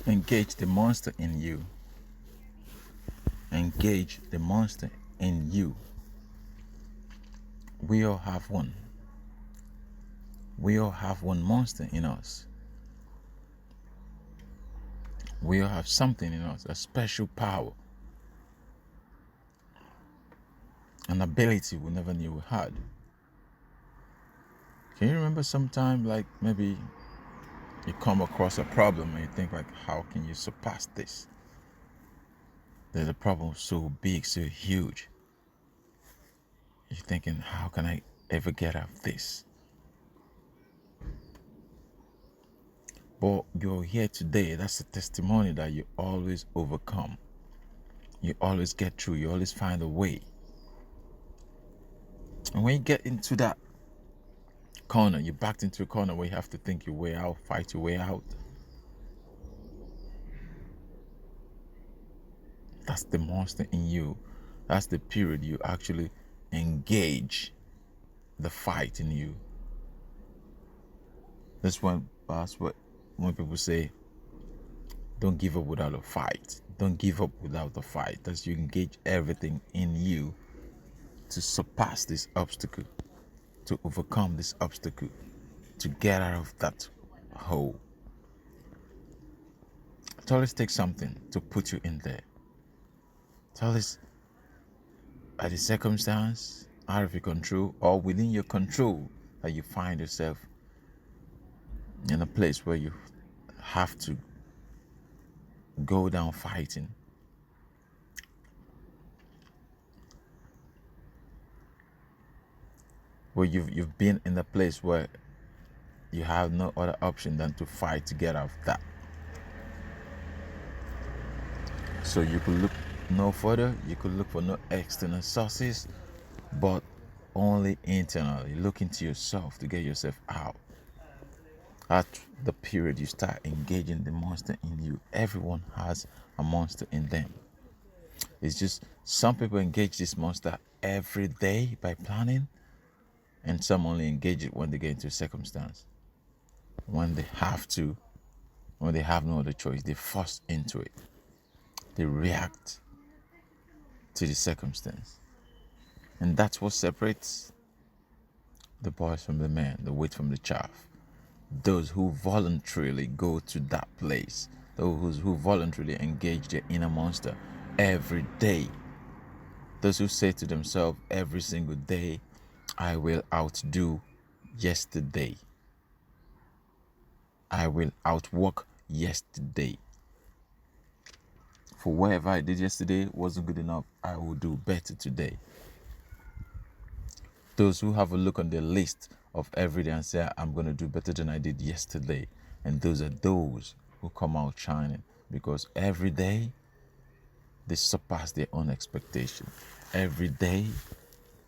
Engage the monster in you. Engage the monster in you. We all have one. We all have one monster in us. We all have something in us, a special power, an ability we never knew we had. Can you remember sometime, like maybe you come across a problem and you think like, how can you surpass this? There's a problem so big, so huge. You're thinking, how can I ever get out of this? But you're here today. That's a testimony that you always overcome. You always get through. You always find a way. And when you get into that corner, you're backed into a corner where you have to think your way out, fight your way out. That's the monster in you. That's the period you actually engage the fight in you. That's what when people say, don't give up without a fight. Don't give up without a fight. That's you engage everything in you to surpass this obstacle, to overcome this obstacle, to get out of that hole. It always takes something to put you in there. It always at the circumstance out of your control or within your control that you find yourself in a place where you have to go down fighting. Where you've been in a place where you have no other option than to fight to get out of that. So you could look no further, you could look for no external sources, but only internally. Look into yourself to get yourself out. At the period you start engaging the monster in you, everyone has a monster in them. It's just some people engage this monster every day by planning, and some only engage it when they get into a circumstance. When they have to, when they have no other choice, they force into it. They react to the circumstance. And that's what separates the boys from the men, the wheat from the chaff. Those who voluntarily go to that place, those who voluntarily engage their inner monster every day. Those who say to themselves every single day, I will outdo yesterday. I will outwork yesterday. For whatever I did yesterday wasn't good enough, I will do better today. Those who have a look on their list of every day and say, I'm going to do better than I did yesterday. And those are those who come out shining, because every day they surpass their own expectation. Every day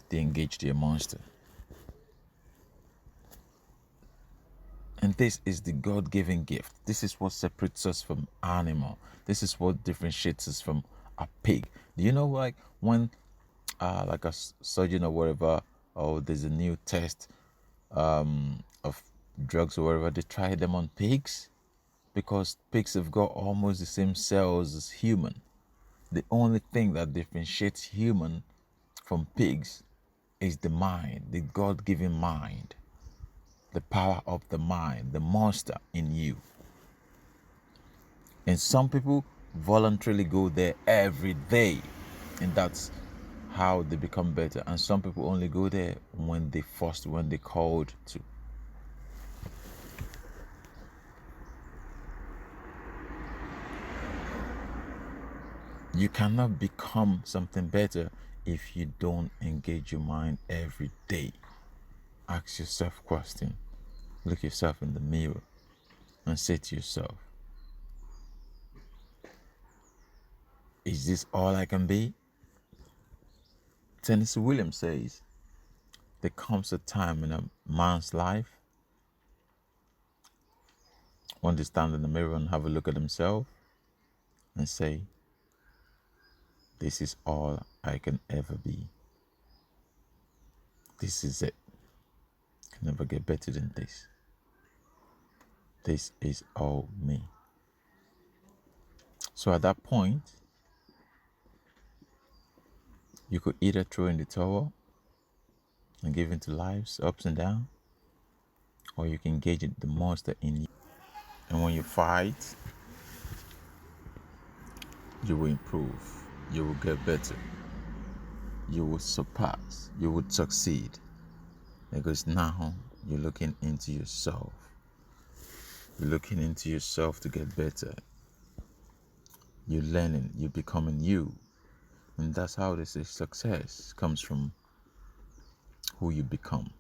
they engage their monster. And this is the God-given gift. This is what separates us from animal. This is what differentiates us from a pig. Do you know, like when like a surgeon or whatever, or there's a new test of drugs or whatever, they try them on pigs, because pigs have got almost the same cells as human. The only thing that differentiates human from pigs is the mind, the God-given mind, the power of the mind, the monster in you. And some people voluntarily go there every day, and that's how they become better. And some people only go there when they forced, when they called to. You cannot become something better if you don't engage your mind every day. Ask yourself questions. Look yourself in the mirror and say to yourself, is this all I can be? Tennessee Williams says, there comes a time in a man's life when they stand in the mirror and have a look at themselves and say, this is all I can ever be. This is it. Can never get better than this. This is all me. So at that point, you could either throw in the towel and give into life's ups and downs, or you can engage it the monster in you. And when you fight, you will improve, you will get better, you will surpass, you would succeed. Because now you're looking into yourself. You're looking into yourself to get better. You're learning, you're becoming you. And that's how this is success comes from who you become.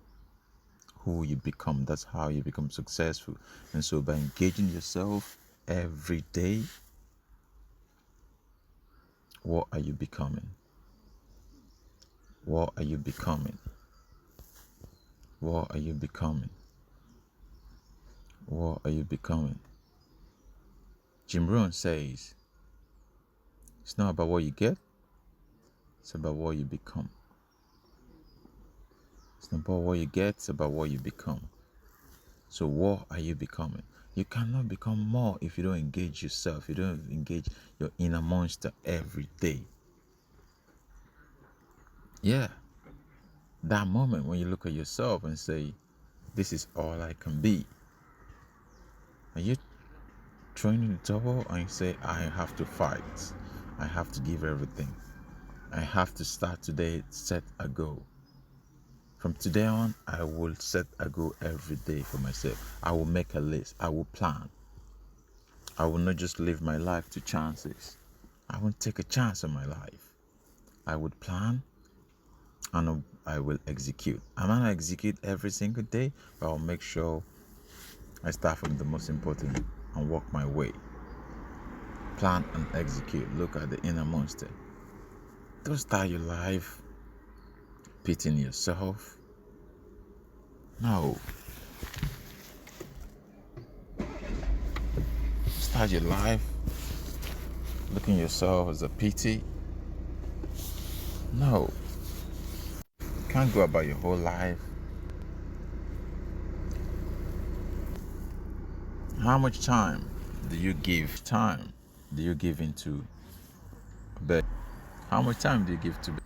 Who you become, that's how you become successful. And so by engaging yourself every day, what are you becoming? What are you becoming? What are you becoming? What are you becoming? Jim Rohn says, it's not about what you get, it's about what you become. It's not about what you get, it's about what you become. So what are you becoming? You cannot become more if you don't engage yourself. You don't engage your inner monster every day. Yeah. That moment when you look at yourself and say, this is all I can be. Are you throwing in the towel and you say, I have to fight. I have to give everything. I have to start today, set a goal. From today on, I will set a goal every day for myself. I will make a list. I will plan. I will not just live my life to chances. I won't take a chance on my life. I would plan and I will execute. I might not execute every single day, but I'll make sure I start from the most important and work my way. Plan and execute. Look at the inner monster. Don't start your life pitying yourself. No. Start your life looking at yourself as a pity. No. You can't go about your whole life. How much time do you give? Time do you give into bed? How much time do you give to bed?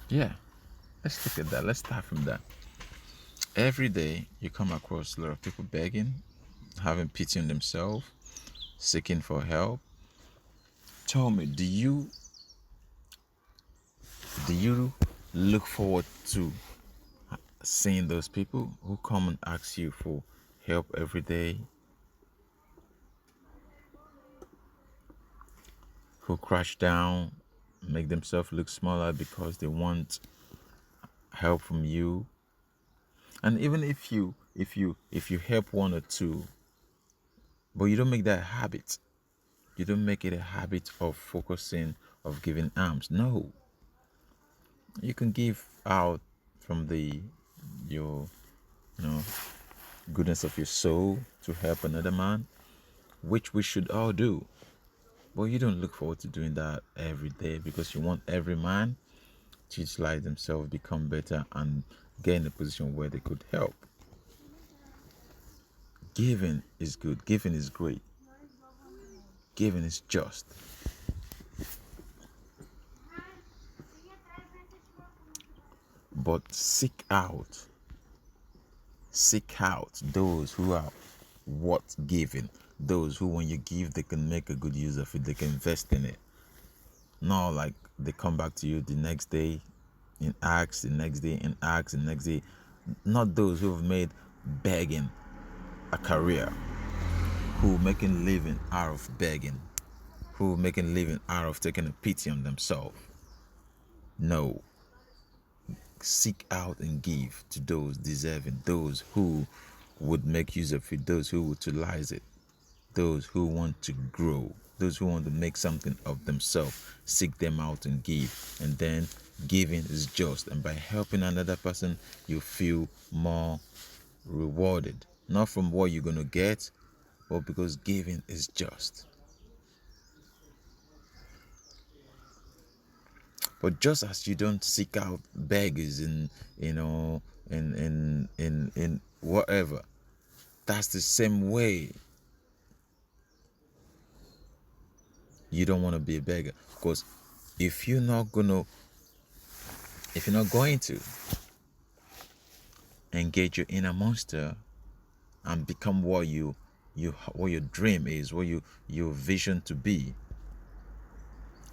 Yeah. Let's look at that. Let's start from that. Every day you come across a lot of people begging, having pity on themselves, seeking for help. Tell me, do you look forward to seeing those people who come and ask you for help every day, who crash down, make themselves look smaller because they want help from you? And even if you help one or two, but you don't make that a habit, you don't make it a habit of focusing, of giving alms. No, you can give out from the your you know goodness of your soul to help another man, which we should all do. But you don't look forward to doing that every day because you want every man to utilize themselves, become better, and get in a position where they could help. Giving is good, giving is great, giving is just. But seek out those who are worth giving, those who when you give they can make a good use of it, they can invest in it. Not like they come back to you the next day and ask, the next day and ask, the next day. Not those who have made begging a career, who making living out of begging, who making living out of taking a pity on themselves. No. Seek out and give to those deserving, those who would make use of it, those who would utilize it, those who want to grow, those who want to make something of themselves. Seek them out and give. And then giving is just. And by helping another person, you feel more rewarded. Not from what you're going to get, but because giving is just. But just as you don't seek out beggars in in whatever, that's the same way You don't want to be a beggar, because if you're not gonna, if you're not going to engage your inner monster and become what what your dream is, what your vision to be,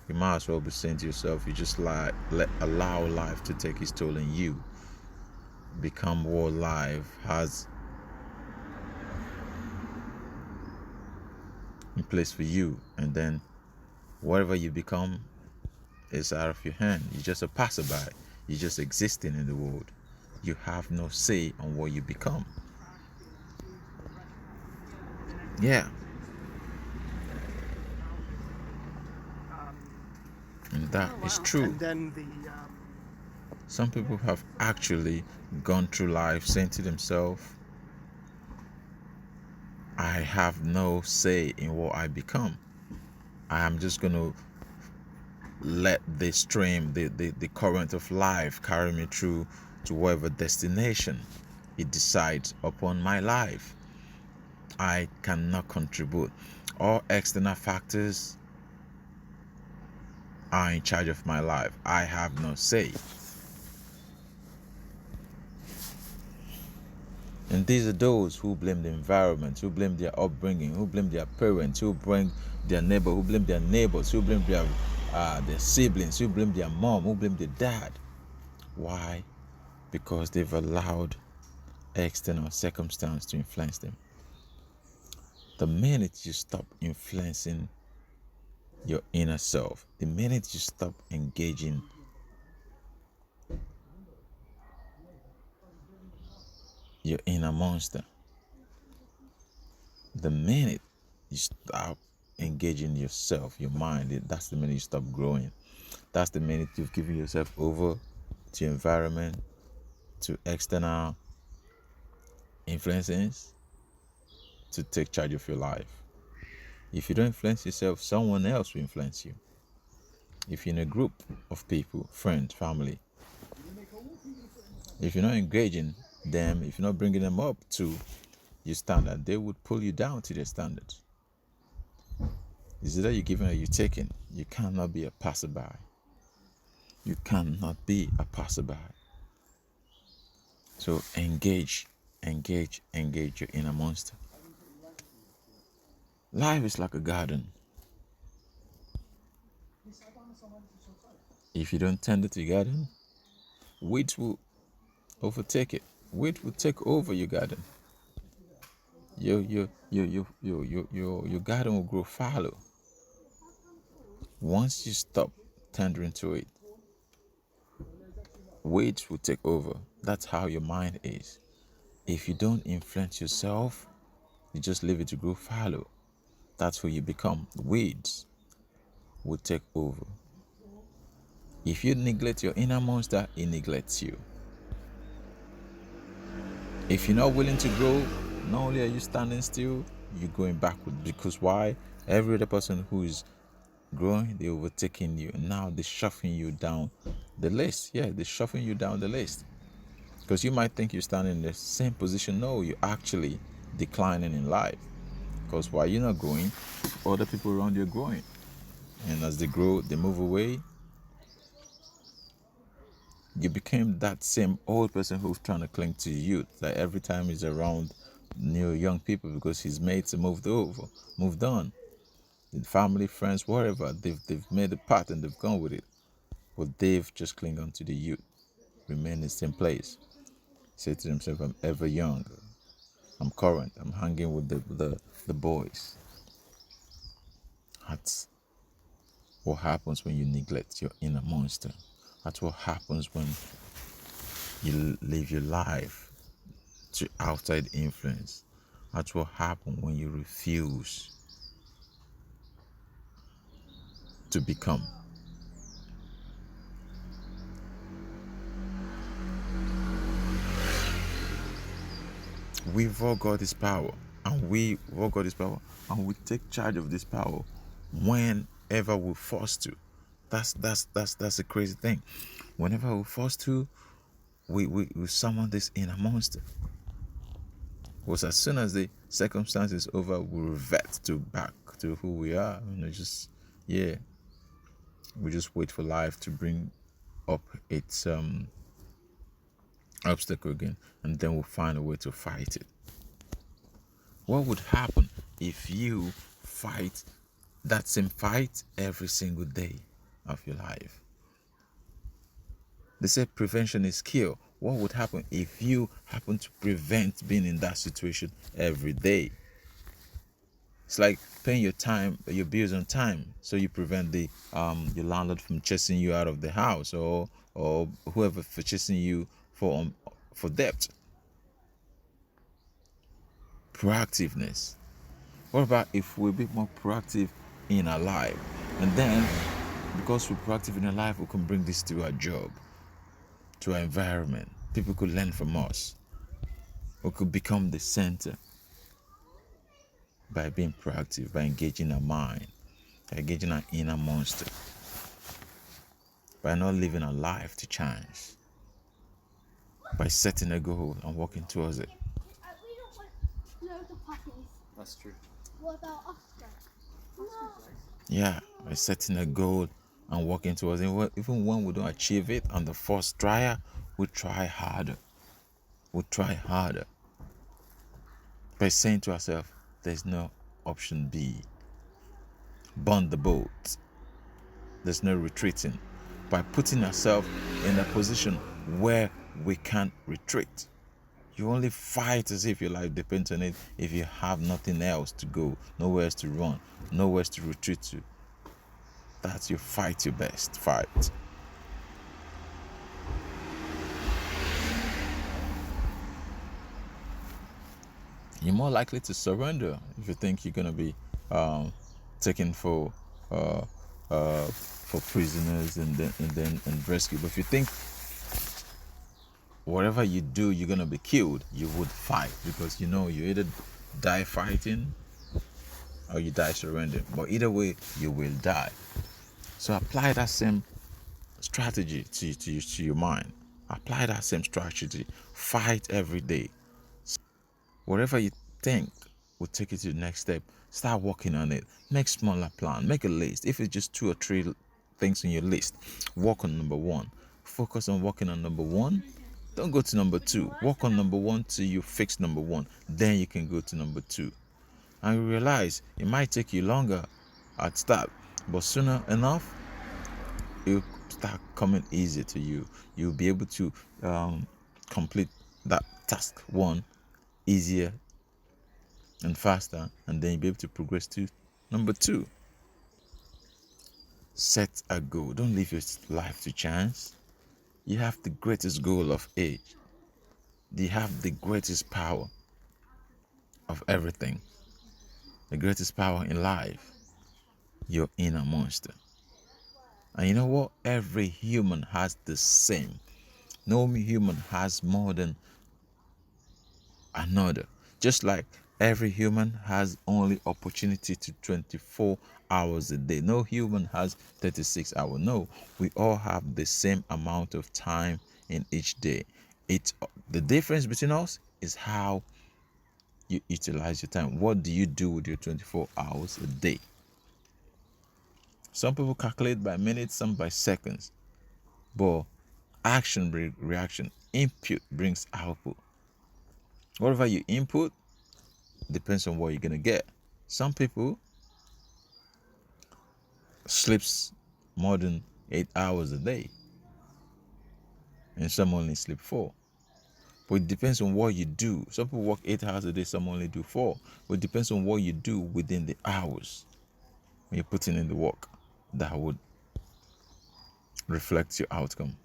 you might as well be saying to yourself, you just allow life to take its toll in you. Become what life has in place for you, and then whatever you become is out of your hand. You're just a passerby. You're just existing in the world. You have no say on what you become. Yeah. And that is true. And then some people have actually gone through life saying to themselves, I have no say in what I become. I am just going to let the stream, the current of life carry me through to whatever destination it decides upon my life. I cannot contribute. All external factors are in charge of my life. I have no say. And these are those who blame the environment, who blame their upbringing, who blame their parents, who blame their neighbor, who blame their neighbors, who blame their siblings, who blame their mom, who blame their dad. Why? Because they've allowed external circumstance to influence them. The minute you stop influencing your inner self, the minute you stop engaging your inner monster, the minute you stop engaging yourself, your mind, that's the minute you stop growing. That's the minute you've given yourself over to your environment, to external influences, to take charge of your life. If you don't influence yourself, someone else will influence you. If you're in a group of people, friends, family, if you're not engaging them, if you're not bringing them up to your standard, they would pull you down to their standards. Is it that you're giving or you're taking? You cannot be a passerby. You cannot be a passerby. So engage your inner monster. Life is like a garden. If you don't tend to your garden, weeds will overtake it. Weeds will take over your garden. Your garden will grow fallow. Once you stop tendering to it, weeds will take over. That's how your mind is. If you don't influence yourself, you just leave it to grow fallow. That's who you become. Weeds will take over. If you neglect your inner monster, it neglects you. If you're not willing to grow, not only are you standing still, you're going backward. Because why? Every other person who is growing, they're overtaking you. Now they're shuffling you down the list. Yeah, they're shuffling you down the list. Because you might think you're standing in the same position. No, you're actually declining in life. Because while you're not growing, other people around you are growing. And as they grow, they move away. You became that same old person who's trying to cling to youth. Like every time he's around new young people because his mates have moved on. The family, friends, whatever, they've made a path and they've gone with it. But they've just cling on to the youth, remain in the same place. Say to themselves, I'm ever young. I'm current. I'm hanging with the boys. That's what happens when you neglect your inner monster. That's what happens when you live your life to outside influence. That's what happens when you refuse to become. We've all got this power, and we take charge of this power whenever we're forced to. That's a crazy thing. Whenever we're forced to, we summon this inner monster. Because as soon as the circumstance is over, we revert back to who we are. Just Yeah, we just wait for life to bring up its obstacle again, and then we'll find a way to fight it. What would happen if you fight that same fight every single day of your life? They say prevention is cure. What would happen if you happen to prevent being in that situation every day? It's like paying your bills on time, so you prevent the your landlord from chasing you out of the house, or whoever for chasing you for debt. Proactiveness. What about if we're a bit more proactive in our life? And then, because we're proactive in our life, we can bring this to our job, to our environment. People could learn from us. We could become the center by being proactive, by engaging our mind, by engaging our inner monster, by not living our life to chance, by setting a goal and working towards it. That's true. Yeah, by setting a goal and working towards it. Even when we don't achieve it on the first trial, we try harder. We try harder. By saying to ourselves, there's no option B. Burn the boat. There's no retreating. By putting ourselves in a position where we can't retreat. You only fight as if your life depends on it if you have nothing else to go, nowhere else to run, nowhere else to retreat to. That's your fight, your best fight. You're more likely to surrender if you think you're gonna be taken uh, for prisoners and rescued. But if you think whatever you do you're gonna be killed, you would fight, because you know you either die fighting or you die surrendering. But either way, you will die. So apply that same strategy to your mind. Apply that same strategy. Fight every day. Whatever you think will take you to the next step, start working on it. Make smaller plan. Make a list. If it's just 2 or 3 things on your list, work on number 1. Focus on working on number 1. Don't go to number 2. Work on number 1 till you fix number 1. Then you can go to number 2. And you realize it might take you longer at start, but sooner enough, it'll start coming easy to you. You'll be able to complete that task 1 easier and faster, and then you'll be able to progress to number 2. Set a goal. Don't leave your life to chance. You have the greatest goal of age. You have the greatest power of everything. The greatest power in life, your inner monster. And you know what? Every human has the same. No human has more than another. Just like every human has only opportunity to 24 hours a day. No human has 36 hours. No, we all have the same amount of time in each day. The difference between us is how you utilize your time. What do you do with your 24 hours a day? Some people calculate by minutes, some by seconds. But action brings reaction. Input brings output. Whatever you input depends on what you're gonna get. Some people sleeps more than 8 hours a day, and some only sleep 4. But it depends on what you do. Some people work 8 hours a day, some only do 4. But it depends on what you do within the hours when you're putting in the work that would reflect your outcome.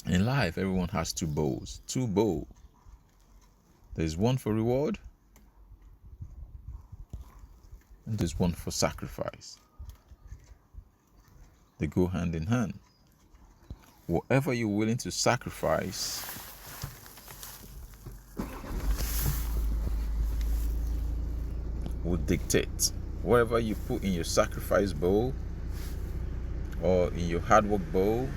In life, everyone has 2 bowls. 2 bowls. There's one for reward, and there's one for sacrifice. They go hand in hand. Whatever you're willing to sacrifice will dictate. Whatever you put in your sacrifice bowl or in your hard work bowl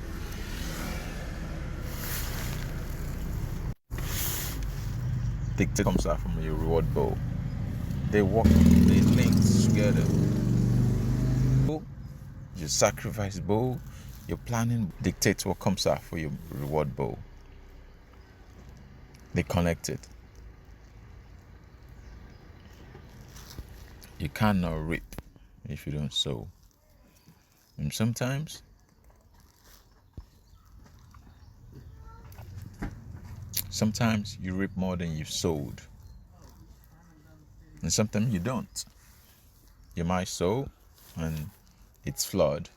dictate comes out from your reward bowl. They link together. Your sacrifice bowl, your planning dictates what comes out for your reward bowl. They connected. You cannot reap if you don't sow. And sometimes you reap more than you've sowed. And sometimes you don't. You might sow and it's flood.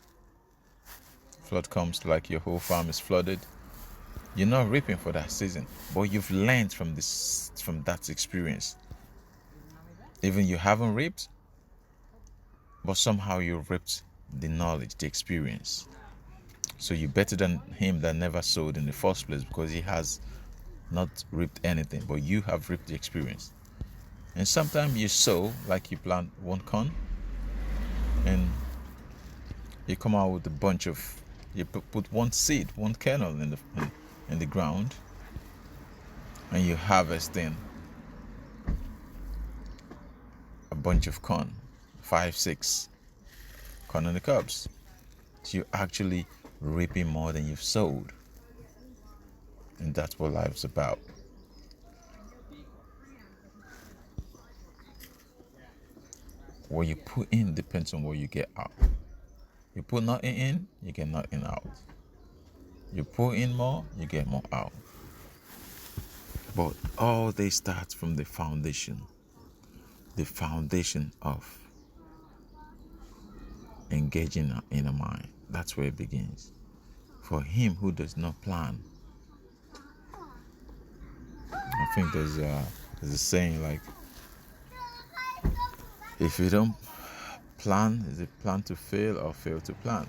Flood comes like your whole farm is flooded. You're not reaping for that season, but you've learned from that experience. Even you haven't reaped, but somehow you reaped the knowledge, the experience. So you're better than him that never sowed in the first place, because he has not reaped anything, but you have reaped the experience. And sometimes you sow, like you plant one corn, and you come out with a bunch of, you put one seed, one kernel in the ground, and you harvest in a bunch of corn, 5, 6 corn on the cobs. So you're actually reaping more than you've sowed. And that's what life's about. What you put in depends on what you get out. You put nothing in, you get nothing out. You put in more, you get more out. But all this starts from the foundation of engaging our inner mind. That's where it begins. For him who does not plan, I think there's a saying like, if you don't plan, is it plan to fail or fail to plan?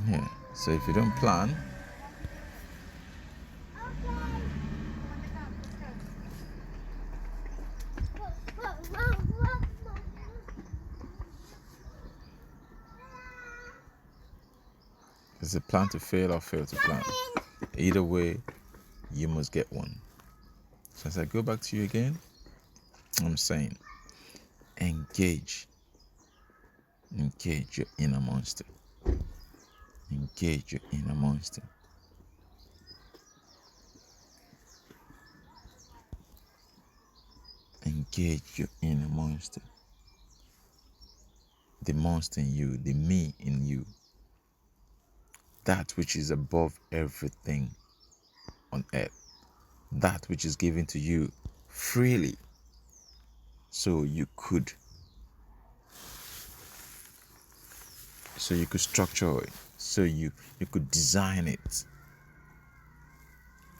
Yeah. So if you don't plan, is it plan to fail or fail to plan? Either way, you must get one. So as I go back to you again, I'm saying, engage your inner monster. Engage your inner monster. Engage your inner monster. The monster in you, the me in you. That which is above everything on earth. That which is given to you freely. So you could structure it. So you could design it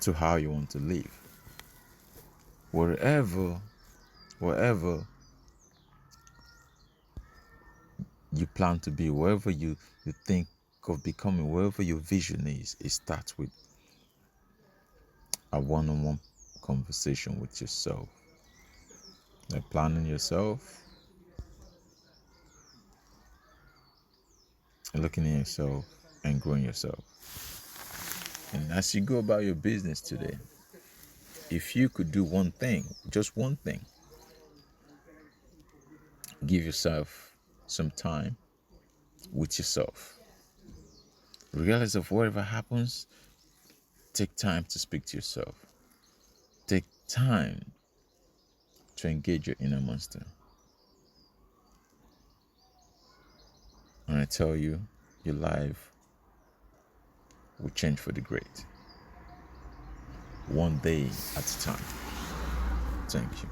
to how you want to live. Wherever you plan to be, wherever you think of becoming, wherever your vision is, it starts with a one-on-one conversation with yourself. Like planning yourself, looking at yourself, and growing yourself. And as you go about your business today, if you could do one thing, just one thing, give yourself some time with yourself. Regardless of whatever happens, take time to speak to yourself. Take time to engage your inner monster. And I tell you, your life will change for the great. One day at a time. Thank you.